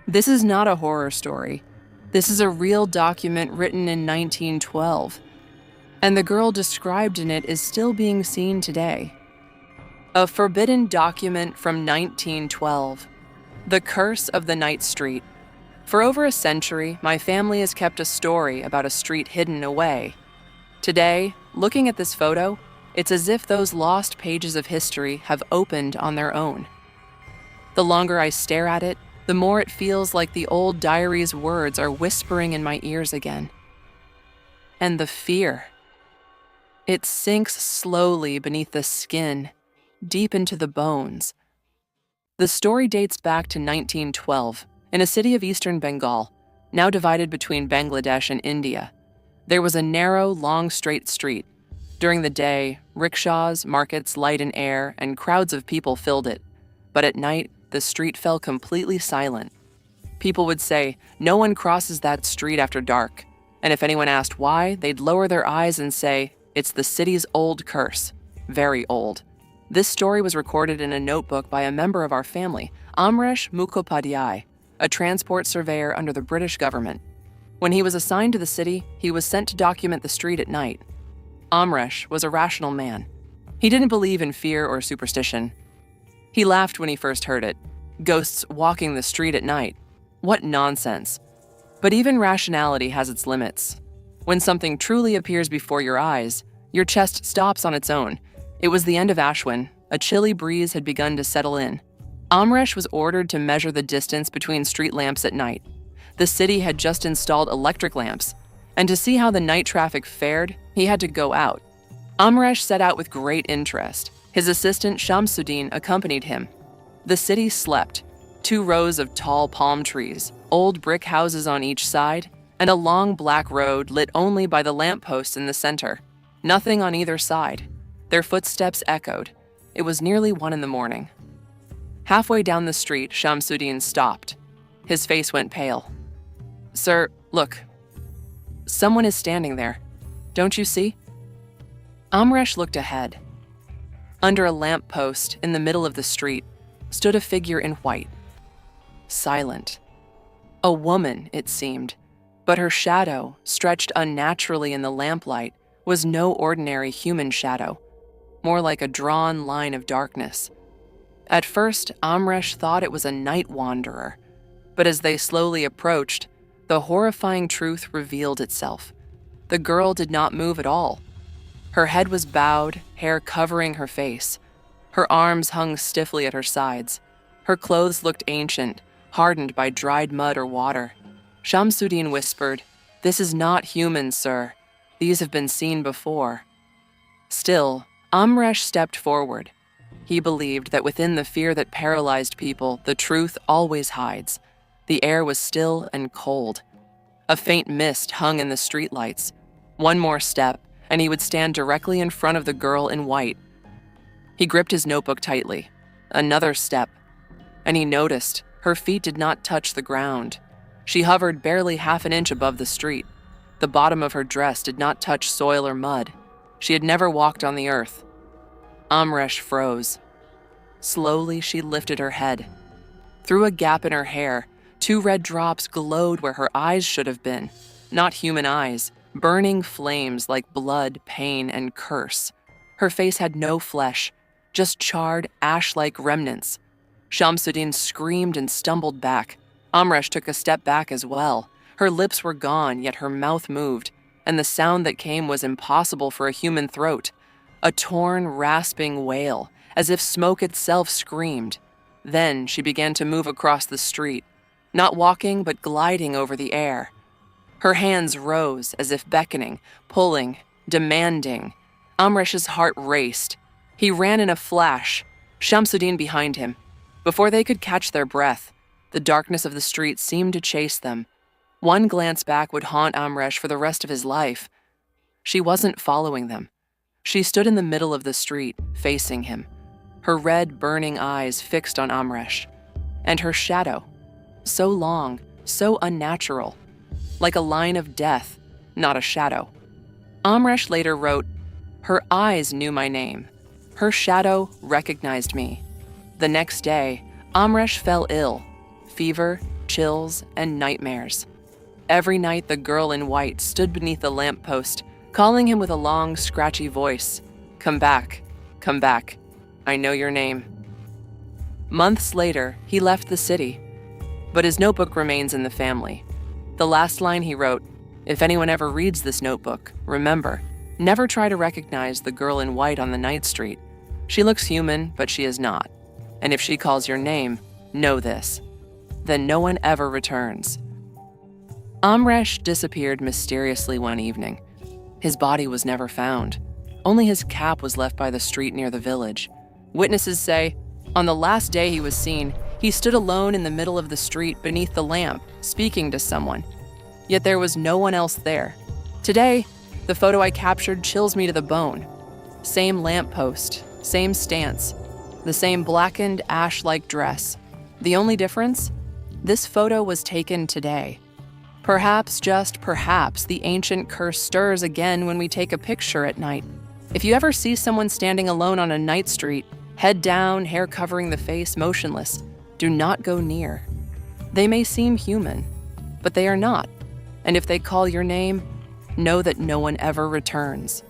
This is not a horror story. This is a real document written in 1912, and the girl described in it is still being seen today. A forbidden document from 1912, The Curse of the Night Street. For over a century, my family has kept a story about a street hidden away. Today, looking at this photo, it's as if those lost pages of history have opened on their own. The longer I stare at it, the more it feels like the old diary's words are whispering in my ears again. And the fear. It sinks slowly beneath the skin, deep into the bones. The story dates back to 1912, in a city of Eastern Bengal, now divided between Bangladesh and India. There was a narrow, long, straight street. During the day, rickshaws, markets, light and air, and crowds of people filled it. But at night, the street fell completely silent. People would say, no one crosses that street after dark. And if anyone asked why, they'd lower their eyes and say, it's the city's old curse. Very old. This story was recorded in a notebook by a member of our family, Amresh Mukhopadhyay, a transport surveyor under the British government. When he was assigned to the city, he was sent to document the street at night. Amresh was a rational man. He didn't believe in fear or superstition. He laughed when he first heard it. Ghosts walking the street at night. What nonsense. But even rationality has its limits. When something truly appears before your eyes, your chest stops on its own. It was the end of Ashwin. A chilly breeze had begun to settle in. Amresh was ordered to measure the distance between street lamps at night. The city had just installed electric lamps, and to see how the night traffic fared, he had to go out. Amresh set out with great interest. His assistant Shamsuddin accompanied him. The city slept. 2 rows of tall palm trees, old brick houses on each side, and a long black road lit only by the lampposts in the center. Nothing on either side. Their footsteps echoed. It was nearly 1 a.m. Halfway down the street, Shamsuddin stopped. His face went pale. Sir, look. Someone is standing there. Don't you see? Amresh looked ahead. Under a lamppost in the middle of the street stood a figure in white. Silent. A woman, it seemed, but her shadow, stretched unnaturally in the lamplight, was no ordinary human shadow, more like a drawn line of darkness. At first, Amresh thought it was a night wanderer, but as they slowly approached, the horrifying truth revealed itself. The girl did not move at all. Her head was bowed, hair covering her face. Her arms hung stiffly at her sides. Her clothes looked ancient, hardened by dried mud or water. Shamsuddin whispered, "This is not human, sir. These have been seen before." Still, Amresh stepped forward. He believed that within the fear that paralyzed people, the truth always hides. The air was still and cold. A faint mist hung in the streetlights. One more step, and he would stand directly in front of the girl in white. He gripped his notebook tightly. Another step, and he noticed her feet did not touch the ground. She hovered barely half an inch above the street. The bottom of her dress did not touch soil or mud. She had never walked on the earth. Amresh froze. Slowly, she lifted her head. Through a gap in her hair, 2 red drops glowed where her eyes should have been. Not human eyes, burning flames like blood, pain, and curse. Her face had no flesh, just charred, ash-like remnants. Shamsuddin screamed and stumbled back. Amresh took a step back as well. Her lips were gone, yet her mouth moved, and the sound that came was impossible for a human throat. A torn, rasping wail, as if smoke itself screamed. Then she began to move across the street, not walking but gliding over the air. Her hands rose as if beckoning, pulling, demanding. Amresh's heart raced. He ran in a flash, Shamsuddin behind him. Before they could catch their breath, the darkness of the street seemed to chase them. One glance back would haunt Amresh for the rest of his life. She wasn't following them. She stood in the middle of the street, facing him, her red, burning eyes fixed on Amresh. And her shadow, so long, so unnatural, like a line of death, not a shadow. Amresh later wrote, "Her eyes knew my name. Her shadow recognized me." The next day, Amresh fell ill. Fever, chills, and nightmares. Every night, the girl in white stood beneath the lamppost, calling him with a long, scratchy voice. Come back, I know your name. Months later, he left the city, but his notebook remains in the family. The last line he wrote, if anyone ever reads this notebook, remember, never try to recognize the girl in white on the night street. She looks human, but she is not. And if she calls your name, know this. Then no one ever returns. Amresh disappeared mysteriously one evening. His body was never found. Only his cap was left by the street near the village. Witnesses say, on the last day he was seen, he stood alone in the middle of the street beneath the lamp, speaking to someone. Yet there was no one else there. Today, the photo I captured chills me to the bone. Same lamppost, same stance, the same blackened, ash-like dress. The only difference? This photo was taken today. Perhaps, just perhaps, the ancient curse stirs again when we take a picture at night. If you ever see someone standing alone on a night street, head down, hair covering the face, motionless, do not go near. They may seem human, but they are not. And if they call your name, know that no one ever returns.